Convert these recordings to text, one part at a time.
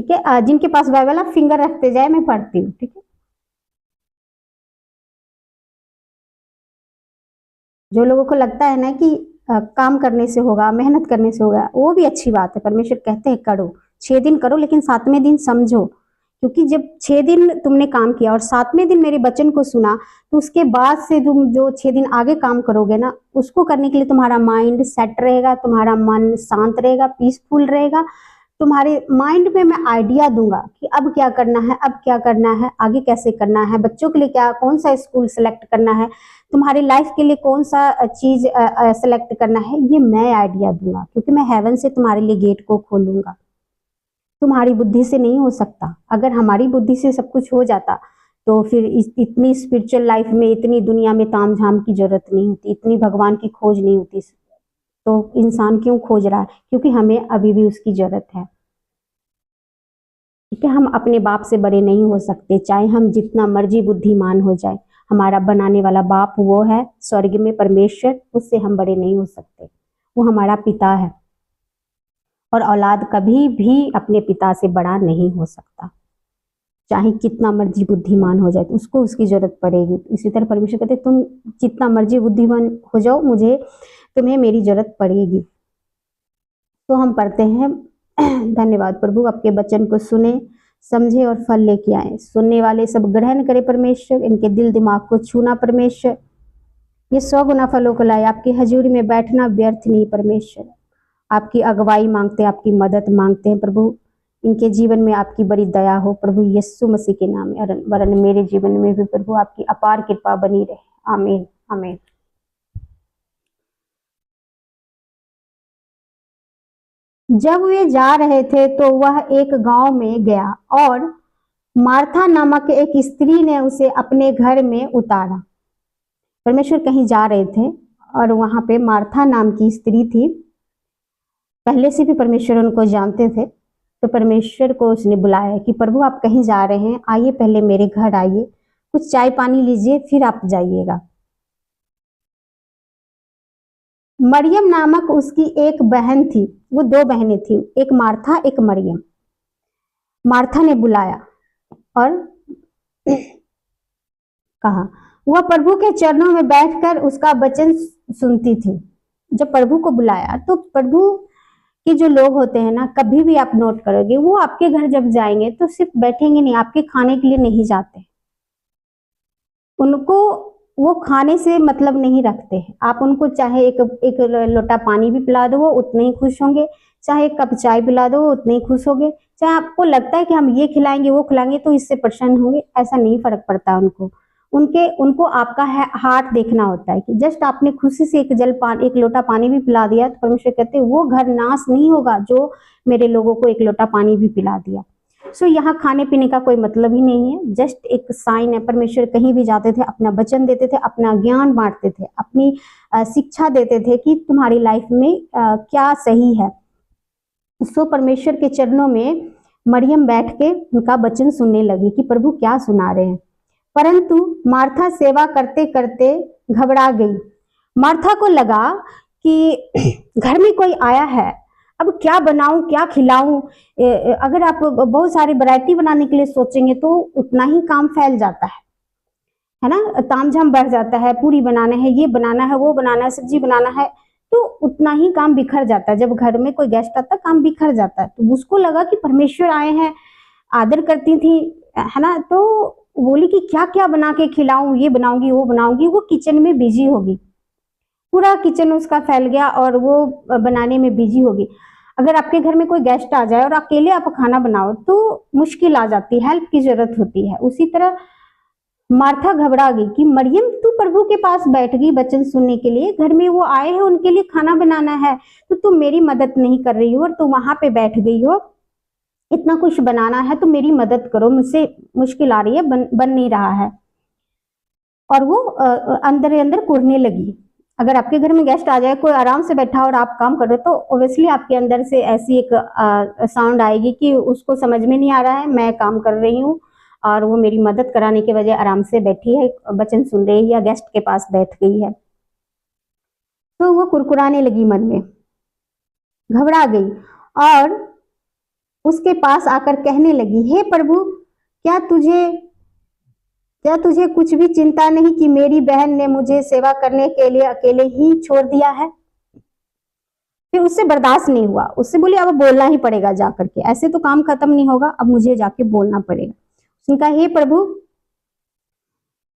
ठीक है, जिनके पास बाइबल आप फिंगर रखते जाए, मैं पढ़ती हूँ। ठीक है, जो लोगों को लगता है ना कि काम करने से होगा, मेहनत करने से होगा, वो भी अच्छी बात है। परमेश्वर कहते हैं करो, 6 दिन करो, लेकिन 7वें दिन समझो, क्योंकि जब 6 दिन तुमने काम किया और 7वें दिन मेरे वचन को सुना, तो उसके बाद से तुम जो 6 दिन आगे काम करोगे ना, उसको करने के लिए तुम्हारा माइंड सेट रहेगा, तुम्हारा मन शांत रहेगा, पीसफुल रहेगा। तुम्हारे माइंड में मैं आइडिया दूंगा कि अब क्या करना है, अब क्या करना है, आगे कैसे करना है, बच्चों के लिए क्या, कौन सा स्कूल सेलेक्ट करना है, तुम्हारी लाइफ के लिए कौन सा चीज सेलेक्ट करना है, ये मैं आइडिया दूंगा, क्योंकि मैं हेवन से तुम्हारे लिए गेट को खोलूंगा। तुम्हारी बुद्धि से नहीं हो सकता। अगर हमारी बुद्धि से सब कुछ हो जाता तो फिर इतनी स्पिरिचुअल लाइफ में, इतनी दुनिया में तामझाम की जरूरत नहीं होती, इतनी भगवान की खोज नहीं होती। तो इंसान क्यों खोज रहा है? क्योंकि हमें अभी भी उसकी जरूरत है। ठीक है, हम अपने बाप से बड़े नहीं हो सकते, चाहे हम जितना मर्जी बुद्धिमान हो जाए। हमारा बनाने वाला बाप वो है स्वर्ग में परमेश्वर, उससे हम बड़े नहीं हो सकते। वो हमारा पिता है, और औलाद कभी भी अपने पिता से बड़ा नहीं हो सकता, चाहे कितना मर्जी बुद्धिमान हो जाए, तो उसको उसकी जरूरत पड़ेगी। इसी तरह परमेश्वर कहते तुम जितना मर्जी बुद्धिमान हो जाओ, मुझे तुम्हें मेरी जरूरत पड़ेगी। तो हम पढ़ते हैं, धन्यवाद प्रभु, आपके वचन को सुने, समझे और फल लेके आए। सुनने वाले सब ग्रहण करे परमेश्वर, इनके दिल दिमाग को छूना परमेश्वर, ये 100 गुना फलों को लाए। आपकी हजूरी में बैठना व्यर्थ नहीं परमेश्वर। आपकी अगुवाई मांगते हैं, आपकी मदद मांगते हैं प्रभु। इनके जीवन में आपकी बड़ी दया हो प्रभु, यीशु मसीह के नाम में। वरन मेरे जीवन में भी प्रभु आपकी अपार कृपा बनी रहे। आमीन आमीन। जब वे जा रहे थे तो वह एक गांव में गया, और मार्था नामक एक स्त्री ने उसे अपने घर में उतारा। परमेश्वर कहीं जा रहे थे, और वहां पे मार्था नाम की स्त्री थी। पहले से भी परमेश्वर उनको जानते थे, तो परमेश्वर को उसने बुलाया कि प्रभु आप कहीं जा रहे हैं, आइए पहले मेरे घर आइए, कुछ चाय पानी लीजिए, फिर आप जाइएगा। मरियम नामक उसकी एक बहन थी, वो 2 बहनें थी, एक मार्था एक मरियम। मार्था ने बुलाया और कहा, वह प्रभु के चरणों में बैठकर उसका वचन सुनती थी। जब प्रभु को बुलाया, तो प्रभु के जो लोग होते हैं ना, कभी भी आप नोट करोगे, वो आपके घर जब जाएंगे तो सिर्फ बैठेंगे नहीं, आपके खाने के लिए नहीं जाते। उनको वो खाने से मतलब नहीं रखते हैं। आप उनको चाहे एक लोटा पानी भी पिला दो, वो उतने ही खुश होंगे। चाहे एक कप चाय पिला दो, वो उतने ही खुश होंगे। चाहे आपको लगता है कि हम ये खिलाएंगे वो खिलाएंगे तो इससे प्रसन्न होंगे, ऐसा नहीं फर्क पड़ता उनको। उनको आपका हार्ट देखना होता है कि जस्ट आपने खुशी से एक लोटा पानी भी पिला दिया, तो परमेश्वर कहते हैं वो घर नाश नहीं होगा जो मेरे लोगों को एक लोटा पानी भी पिला दिया। सो यहाँ खाने पीने का कोई मतलब ही नहीं है, जस्ट एक साइन है। परमेश्वर कहीं भी जाते थे अपना वचन देते थे, अपना ज्ञान बांटते थे, अपनी शिक्षा देते थे कि तुम्हारी लाइफ में क्या सही है। सो परमेश्वर के चरणों में मरियम बैठ के उनका वचन सुनने लगी कि प्रभु क्या सुना रहे हैं। परंतु मार्था सेवा करते करते घबरा गई। मार्था को लगा कि घर में कोई आया है, अब क्या बनाऊं, क्या खिलाऊं। अगर आप बहुत सारी वैरायटी बनाने के लिए सोचेंगे तो उतना ही काम फैल जाता है ना, तामझाम बढ़ जाता है। पूरी बनाना है, ये बनाना है, वो बनाना है, सब्जी बनाना है, तो उतना ही काम बिखर जाता है। जब घर में कोई गेस्ट आता है, काम बिखर जाता है। तो उसको लगा कि परमेश्वर आए हैं, आदर करती थी, है ना, तो बोली कि क्या क्या बना के खिलाऊं, ये बनाऊंगी वो बनाऊंगी। वो किचन में बिजी होगी, पूरा किचन उसका फैल गया और वो बनाने में बिजी होगी। अगर आपके घर में कोई गेस्ट आ जाए और अकेले आप खाना बनाओ तो मुश्किल आ जाती है, हेल्प की जरूरत होती है। उसी तरह मार्था घबरा गई कि मरियम तू प्रभु के पास बैठ गई वचन सुनने के लिए, घर में वो आए हैं, उनके लिए खाना बनाना है, तो तुम मेरी मदद नहीं कर रही हो और तू वहां पे बैठ गई हो। इतना कुछ बनाना है तो मेरी मदद करो, मुझसे मुश्किल आ रही है, बन नहीं रहा है। और वो अंदर अंदर कुढ़ने लगी। अगर आपके घर में गेस्ट आ जाए, कोई आराम से बैठा और आप काम कर रहे हो, तो ऑब्वियसली आपके अंदर से ऐसी एक साउंड आएगी कि उसको समझ में नहीं आ रहा है मैं काम कर रही हूँ, और वो मेरी मदद कराने के बजाय आराम से बैठी है, वचन सुन रही है या गेस्ट के पास बैठ गई है। तो वो कुरकुराने लगी, मन में घबरा गई। और उसके पास आकर कहने लगी, हे प्रभु, क्या तुझे कुछ भी चिंता नहीं कि मेरी बहन ने मुझे सेवा करने के लिए अकेले ही छोड़ दिया है? फिर उससे बर्दाश्त नहीं हुआ, उससे बोली अब बोलना ही पड़ेगा जाकर के, ऐसे तो काम खत्म नहीं होगा, अब मुझे जाके बोलना पड़ेगा। उसने कहा, हे प्रभु,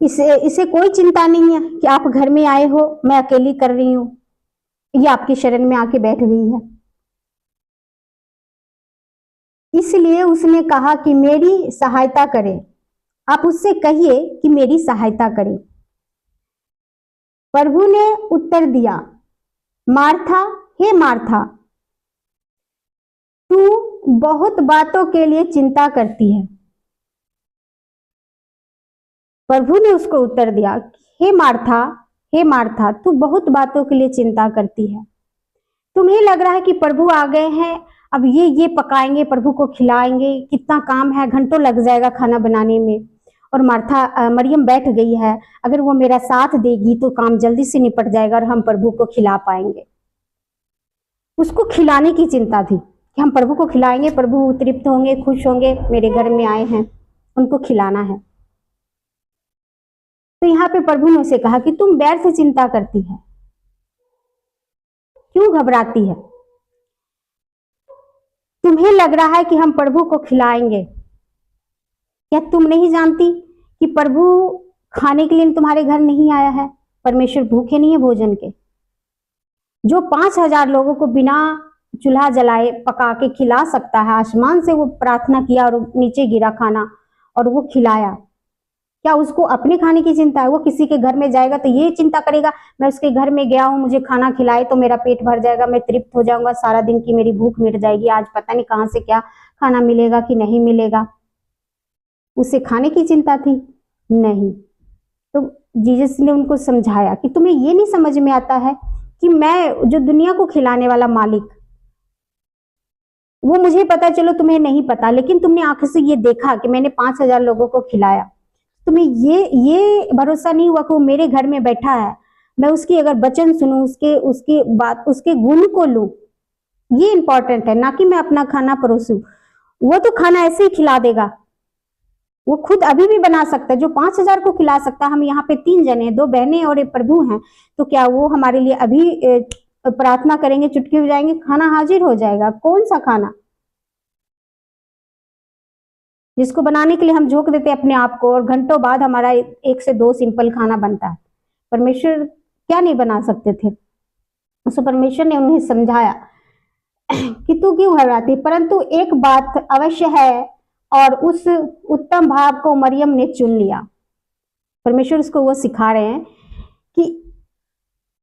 इसे कोई चिंता नहीं है कि आप घर में आए हो, मैं अकेली कर रही हूं, ये आपकी शरण में आके बैठ गई है। इसलिए उसने कहा कि मेरी सहायता करें, आप उससे कहिए कि मेरी सहायता करें। प्रभु ने उत्तर दिया, मार्था, हे मार्था, तू बहुत बातों के लिए चिंता करती है। प्रभु ने उसको उत्तर दिया, हे मार्था, तू बहुत बातों के लिए चिंता करती है। तुम्हें लग रहा है कि प्रभु आ गए हैं, अब ये पकाएंगे, प्रभु को खिलाएंगे, कितना काम है, घंटों लग जाएगा खाना बनाने में, और मरियम बैठ गई है, अगर वो मेरा साथ देगी तो काम जल्दी से निपट जाएगा और हम प्रभु को खिला पाएंगे। उसको खिलाने की चिंता थी कि हम प्रभु को खिलाएंगे, प्रभु तृप्त होंगे, खुश होंगे, मेरे घर में आए हैं, उनको खिलाना है। तो यहाँ पे प्रभु ने उसे कहा कि तुम व्यर्थ चिंता करती है, क्यों घबराती है? तुम्हें लग रहा है कि हम प्रभु को खिलाएंगे, क्या तुम नहीं जानती कि प्रभु खाने के लिए तुम्हारे घर नहीं आया है? परमेश्वर भूखे नहीं है भोजन के। जो 5000 लोगों को बिना चूल्हा जलाए पका के खिला सकता है, आसमान से वो प्रार्थना किया और नीचे गिरा खाना और वो खिलाया, क्या उसको अपने खाने की चिंता है? वो किसी के घर में जाएगा तो ये चिंता करेगा, मैं उसके घर में गया हूं, मुझे खाना खिलाए तो मेरा पेट भर जाएगा, मैं तृप्त हो जाऊंगा, सारा दिन की मेरी भूख मिट जाएगी, आज पता नहीं कहां से क्या खाना मिलेगा कि नहीं मिलेगा। उसे खाने की चिंता थी? नहीं। तो जीसस ने उनको समझाया कि तुम्हें ये नहीं समझ में आता है कि मैं जो दुनिया को खिलाने वाला मालिक, वो मुझे पता, चलो तुम्हें नहीं पता, लेकिन तुमने आंखों से ये देखा कि मैंने 5000 लोगों को खिलाया, तुम्हें ये भरोसा नहीं हुआ कि वो मेरे घर में बैठा है, मैं उसकी अगर वचन सुनूं, उसकी बात, उसके गुण को लूं, ये इंपॉर्टेंट है, ना कि मैं अपना खाना परोसूं। वो तो खाना ऐसे ही खिला देगा, वो खुद अभी भी बना सकता है, जो 5000 को खिला सकता है। हम यहाँ पे 3 जने, 2 बहनें और एक प्रभु हैं, तो क्या वो हमारे लिए अभी प्रार्थना करेंगे, चुटकी बजाएंगे, खाना हाजिर हो जाएगा? कौन सा खाना जिसको बनाने के लिए हम झोंक देते अपने आप को और घंटों बाद हमारा 1 से 2 सिंपल खाना बनता है? परमेश्वर क्या नहीं बना सकते थे? उसको परमेश्वर ने उन्हें समझाया कि तू क्यों घबराती, परंतु एक बात अवश्य है, और उस उत्तम भाव को मरियम ने चुन लिया। परमेश्वर उसको वो सिखा रहे हैं कि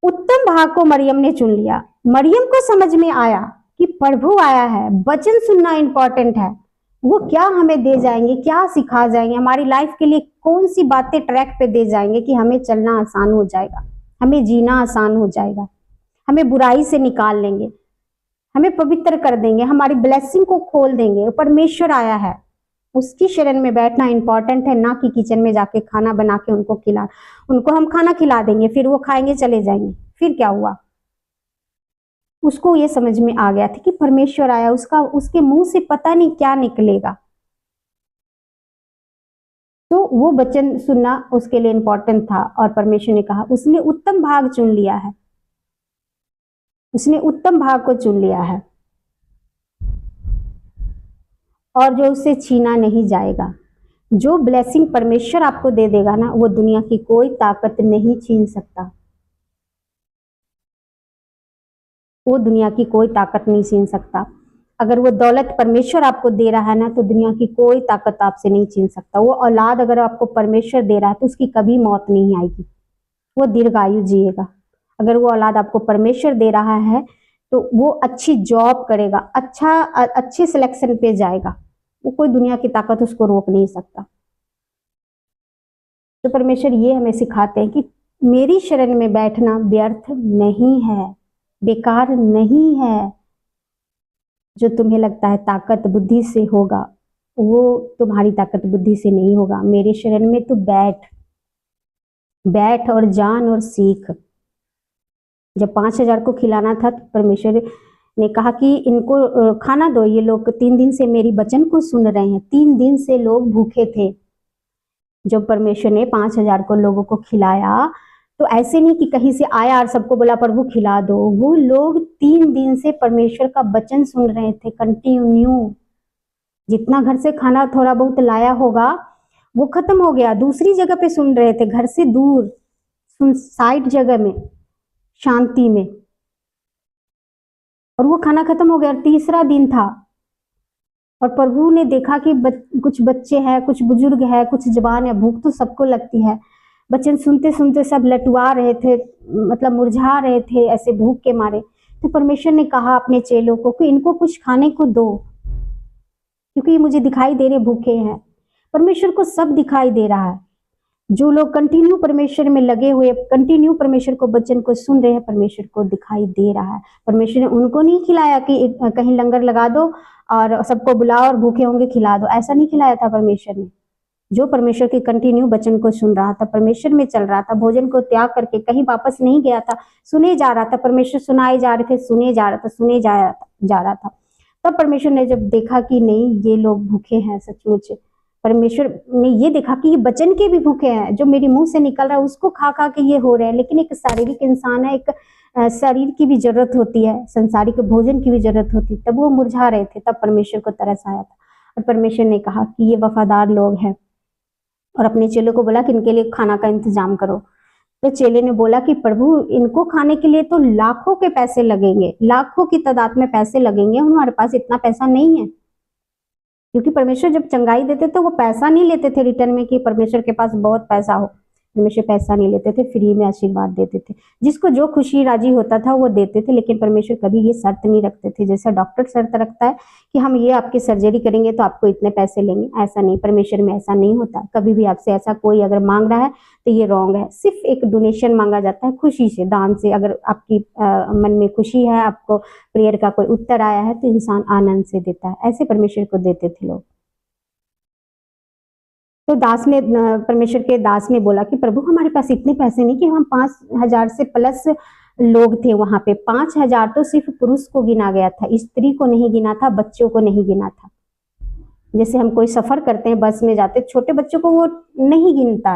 उत्तम भाग को मरियम ने चुन लिया। मरियम को समझ में आया कि प्रभु आया है, वचन सुनना इंपॉर्टेंट है, वो क्या हमें दे जाएंगे, क्या सिखा जाएंगे, हमारी लाइफ के लिए कौन सी बातें ट्रैक पे दे जाएंगे कि हमें चलना आसान हो जाएगा, हमें जीना आसान हो जाएगा, हमें बुराई से निकाल लेंगे, हमें पवित्र कर देंगे, हमारी ब्लेसिंग को खोल देंगे। परमेश्वर आया है, उसकी शरण में बैठना इंपॉर्टेंट है, ना कि किचन में जाके खाना बना के उनको हम खाना खिला देंगे, फिर वो खाएंगे चले जाएंगे। फिर क्या हुआ? उसको ये समझ में आ गया था कि परमेश्वर आया, उसके मुंह से पता नहीं क्या निकलेगा, तो वो वचन सुनना उसके लिए इंपॉर्टेंट था। और परमेश्वर ने कहा, उसने उत्तम भाग चुन लिया है, उसने उत्तम भाग को चुन लिया है, और जो उससे छीना नहीं जाएगा। जो ब्लेसिंग परमेश्वर आपको दे देगा ना, वो दुनिया की कोई ताकत नहीं छीन सकता, वो दुनिया की कोई ताकत नहीं छीन सकता। अगर वो दौलत परमेश्वर आपको दे रहा है ना, तो दुनिया की कोई ताकत आपसे नहीं छीन सकता। वो औलाद अगर आपको परमेश्वर दे रहा है तो उसकी कभी मौत नहीं आएगी, वो दीर्घायु जिएगा। अगर वो औलाद आपको परमेश्वर दे रहा है तो वो अच्छी जॉब करेगा, अच्छे सिलेक्शन पे जाएगा, वो कोई दुनिया की ताकत उसको रोक नहीं सकता। तो परमेश्वर ये हमें सिखाते हैं कि मेरी शरण में बैठना व्यर्थ नहीं है, बेकार नहीं है। जो तुम्हें लगता है ताकत बुद्धि से होगा, वो तुम्हारी ताकत बुद्धि से नहीं होगा। मेरे शरण में तो बैठ और जान और सीख। जब 5000 को खिलाना था तो परमेश्वर ने कहा कि इनको खाना दो, ये लोग 3 दिन से मेरी वचन को सुन रहे हैं। 3 दिन से लोग भूखे थे। जब परमेश्वर ने 5000 को लोगों को खिलाया, तो ऐसे नहीं कि कहीं से आया और सबको बोला प्रभु खिला दो। वो लोग 3 दिन से परमेश्वर का वचन सुन रहे थे कंटिन्यू। जितना घर से खाना थोड़ा बहुत लाया होगा वो खत्म हो गया, दूसरी जगह पे सुन रहे थे, घर से दूर, साइड जगह में, शांति में, और वो खाना खत्म हो गया। तीसरा दिन था और प्रभु ने देखा कि कुछ बच्चे हैं, कुछ बुजुर्ग है, कुछ जवान है, भूख तो सबको लगती है। बच्चे सुनते सुनते सब लटुआ रहे थे, मतलब मुरझा रहे थे ऐसे भूख के मारे। तो परमेश्वर ने कहा अपने चेलों को कि इनको कुछ खाने को दो, क्योंकि ये मुझे दिखाई दे रहे भूखे हैं। परमेश्वर को सब दिखाई दे रहा है। जो लोग कंटिन्यू परमेश्वर में लगे हुए, कंटिन्यू परमेश्वर को वचन को सुन रहे हैं, परमेश्वर को दिखाई दे रहा है। परमेश्वर ने उनको नहीं खिलाया कि कहीं लंगर लगा दो और सबको बुलाओ और भूखे होंगे खिला दो, ऐसा नहीं खिलाया था परमेश्वर ने। जो परमेश्वर के कंटिन्यू वचन को सुन रहा था, परमेश्वर में चल रहा था, भोजन को त्याग करके कहीं वापस नहीं गया था, सुने जा रहा था, परमेश्वर सुनाए जा रहे थे, सुने जा रहा था, सुने जा रहा था। तब परमेश्वर ने जब देखा कि नहीं ये लोग भूखे हैं सचमुच, परमेश्वर ने ये देखा कि ये वचन के भी भूखे हैं, जो मेरे मुंह से निकल रहा है उसको खा खा के ये हो रहे हैं। लेकिन एक शारीरिक इंसान है, एक शरीर की भी जरूरत होती है, संसारिक भोजन की भी जरूरत होती है। तब वो मुरझा रहे थे, तब परमेश्वर को तरस आया था और परमेश्वर ने कहा कि ये वफादार लोग हैं, और अपने चेलों को बोला कि इनके लिए खाना का इंतजाम करो। तो चेले ने बोला कि प्रभु इनको खाने के लिए तो लाखों के पैसे लगेंगे, लाखों की तादाद में पैसे लगेंगे, हमारे पास इतना पैसा नहीं है। क्योंकि परमेश्वर जब चंगाई देते तो वो पैसा नहीं लेते थे रिटर्न में कि परमेश्वर के पास बहुत पैसा हो। परमेश्वर पैसा नहीं लेते थे, फ्री में आशीर्वाद देते थे। जिसको जो खुशी राजी होता था वो देते थे, लेकिन परमेश्वर कभी ये शर्त नहीं रखते थे जैसा डॉक्टर शर्त रखता है कि हम ये आपकी सर्जरी करेंगे तो आपको इतने पैसे लेंगे। ऐसा नहीं, परमेश्वर में ऐसा नहीं होता। कभी भी आपसे ऐसा कोई अगर मांग रहा है तो ये रॉन्ग है। सिर्फ एक डोनेशन मांगा जाता है, खुशी से, दान से। अगर आपकी मन में खुशी है, आपको प्रेयर का कोई उत्तर आया है तो इंसान आनंद से देता है। ऐसे परमेश्वर को देते थे लोग। तो दास ने, परमेश्वर के दास ने बोला कि प्रभु हमारे पास इतने पैसे नहीं कि हम 5000 से प्लस लोग थे वहां पे। 5000 तो सिर्फ पुरुष को गिना गया था, स्त्री को नहीं गिना था, बच्चों को नहीं गिना था। जैसे हम कोई सफर करते हैं, बस में जाते, छोटे बच्चों को वो नहीं गिनता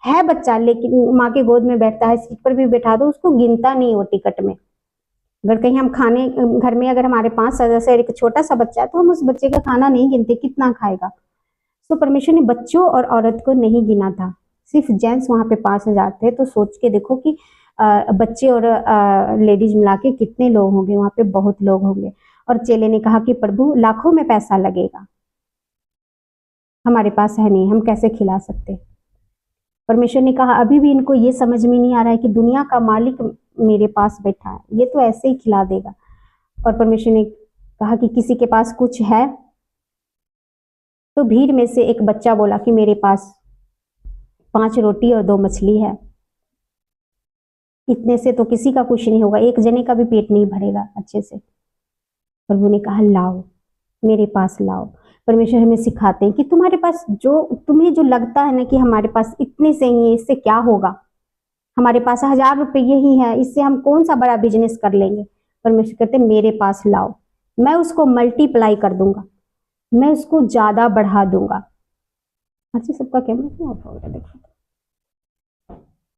है बच्चा, लेकिन माँ के गोद में बैठता है, सीट पर भी बैठा दो उसको गिनता नहीं हो टिकट में। अगर कहीं हम खाने, घर में अगर हमारे 5 सदस्य, एक छोटा सा बच्चा है तो हम उस बच्चे का खाना नहीं गिनते, कितना खाएगा। तो परमेश्वर ने बच्चों और औरत को नहीं गिना था, सिर्फ जेंट्स वहां पे 5000 थे। तो सोच के देखो कि बच्चे और लेडीज मिला के कितने लोग होंगे, वहां पे बहुत लोग होंगे। और चेले ने कहा कि प्रभु लाखों में पैसा लगेगा, हमारे पास है नहीं, हम कैसे खिला सकते। परमेश्वर ने कहा अभी भी इनको ये समझ में नहीं आ रहा है कि दुनिया का मालिक मेरे पास बैठा है, ये तो ऐसे ही खिला देगा। और परमेश्वर ने कहा कि किसी के पास कुछ है। तो भीड़ में से एक बच्चा बोला कि मेरे पास 5 रोटी और 2 मछली है, इतने से तो किसी का कुछ नहीं होगा, एक जने का भी पेट नहीं भरेगा अच्छे से। प्रभु ने कहा लाओ, मेरे पास लाओ। परमेश्वर हमें सिखाते हैं कि तुम्हारे पास तुम्हें जो लगता है ना कि हमारे पास इतने से ही है, इससे क्या होगा, हमारे पास 1000 रुपये ही है, इससे हम कौन सा बड़ा बिजनेस कर लेंगे। परमेश्वर कहते मेरे पास लाओ, मैं उसको मल्टीप्लाई कर दूंगा, मैं उसको ज्यादा बढ़ा दूंगा। अच्छा, सबका कैमरा क्यों ऑफ हो गया देखो।